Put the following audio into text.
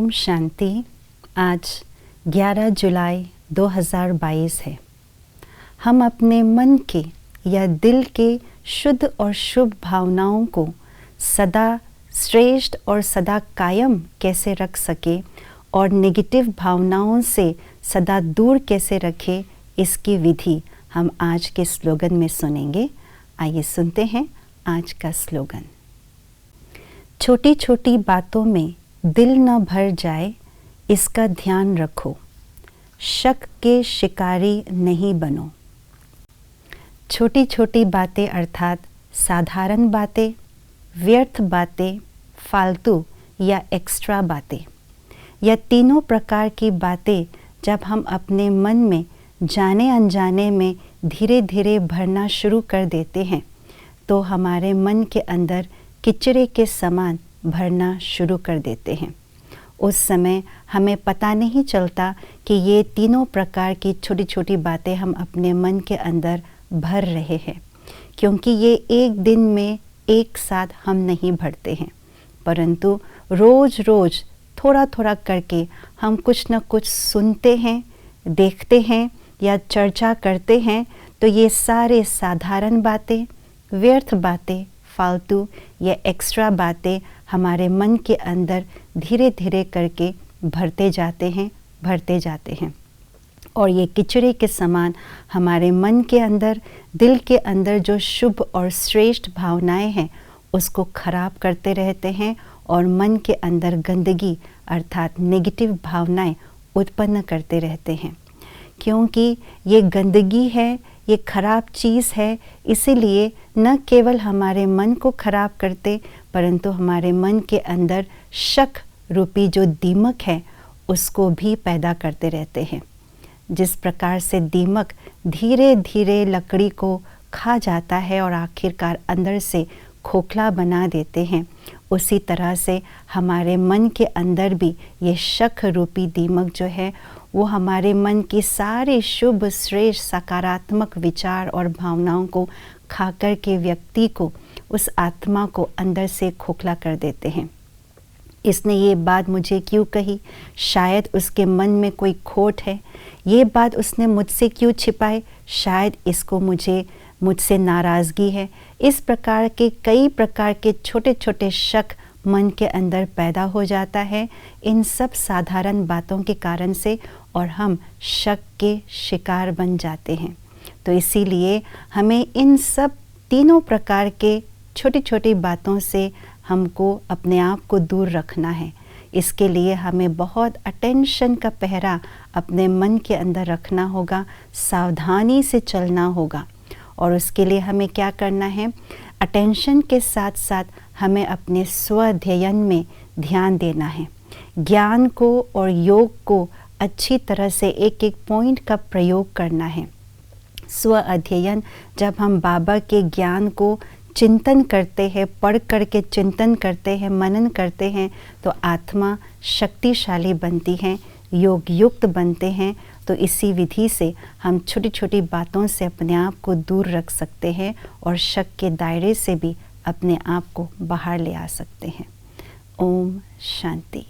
ओम शांति। आज 11 जुलाई 2022 है। हम अपने मन के या दिल के शुद्ध और शुभ भावनाओं को सदा श्रेष्ठ और सदा कायम कैसे रख सके और नेगेटिव भावनाओं से सदा दूर कैसे रखें, इसकी विधि हम आज के स्लोगन में सुनेंगे। आइए सुनते हैं आज का स्लोगन। छोटी छोटी बातों में दिल न भर जाए, इसका ध्यान रखो। शक के शिकारी नहीं बनो। छोटी छोटी बातें अर्थात साधारण बातें, व्यर्थ बातें, फालतू या एक्स्ट्रा बातें, यह तीनों प्रकार की बातें जब हम अपने मन में जाने अनजाने में धीरे धीरे भरना शुरू कर देते हैं तो हमारे मन के अंदर किचरे के समान भरना शुरू कर देते हैं। उस समय हमें पता नहीं चलता कि ये तीनों प्रकार की छोटी छोटी बातें हम अपने मन के अंदर भर रहे हैं, क्योंकि ये एक दिन में एक साथ हम नहीं भरते हैं, परंतु रोज़ रोज़ थोड़ा थोड़ा करके हम कुछ न कुछ सुनते हैं, देखते हैं या चर्चा करते हैं, तो ये सारे साधारण बातें, व्यर्थ बातें, फालतू या एक्स्ट्रा बातें हमारे मन के अंदर धीरे धीरे करके भरते जाते हैं और ये किचड़े के समान हमारे मन के अंदर, दिल के अंदर जो शुभ और श्रेष्ठ भावनाएं हैं उसको खराब करते रहते हैं और मन के अंदर गंदगी अर्थात नेगेटिव भावनाएं उत्पन्न करते रहते हैं। क्योंकि ये गंदगी है, ये खराब चीज़ है, इसीलिए न केवल हमारे मन को खराब करते परंतु हमारे मन के अंदर शक रूपी जो दीमक है उसको भी पैदा करते रहते हैं। जिस प्रकार से दीमक धीरे धीरे लकड़ी को खा जाता है और आखिरकार अंदर से खोखला बना देते हैं, उसी तरह से हमारे मन के अंदर भी ये शक रूपी दीमक जो है वो हमारे मन की सारे शुभ श्रेष्ठ सकारात्मक विचार और भावनाओं को खाकर के व्यक्ति को, उस आत्मा को अंदर से खोखला कर देते हैं। इसने ये बात मुझे क्यों कही? शायद उसके मन में कोई खोट है। ये बात उसने मुझसे क्यों छिपाई? शायद इसको मुझसे नाराज़गी है। इस प्रकार के कई प्रकार के छोटे छोटे शक मन के अंदर पैदा हो जाता है इन सब साधारण बातों के कारण से, और हम शक के शिकार बन जाते हैं। तो इसीलिए हमें इन सब तीनों प्रकार के छोटी छोटी बातों से हमको अपने आप को दूर रखना है। इसके लिए हमें बहुत अटेंशन का पहरा अपने मन के अंदर रखना होगा, सावधानी से चलना होगा। और उसके लिए हमें क्या करना है? अटेंशन के साथ साथ हमें अपने स्वाध्ययन में ध्यान देना है। ज्ञान को और योग को अच्छी तरह से एक एक पॉइंट का प्रयोग करना है। स्व अध्ययन, जब हम बाबा के ज्ञान को चिंतन करते हैं, पढ़ करके चिंतन करते हैं, मनन करते हैं, तो आत्मा शक्तिशाली बनती है, योग युक्त बनते हैं। तो इसी विधि से हम छोटी छोटी बातों से अपने आप को दूर रख सकते हैं और शक के दायरे से भी अपने आप को बाहर ले आ सकते हैं। ओम शांति।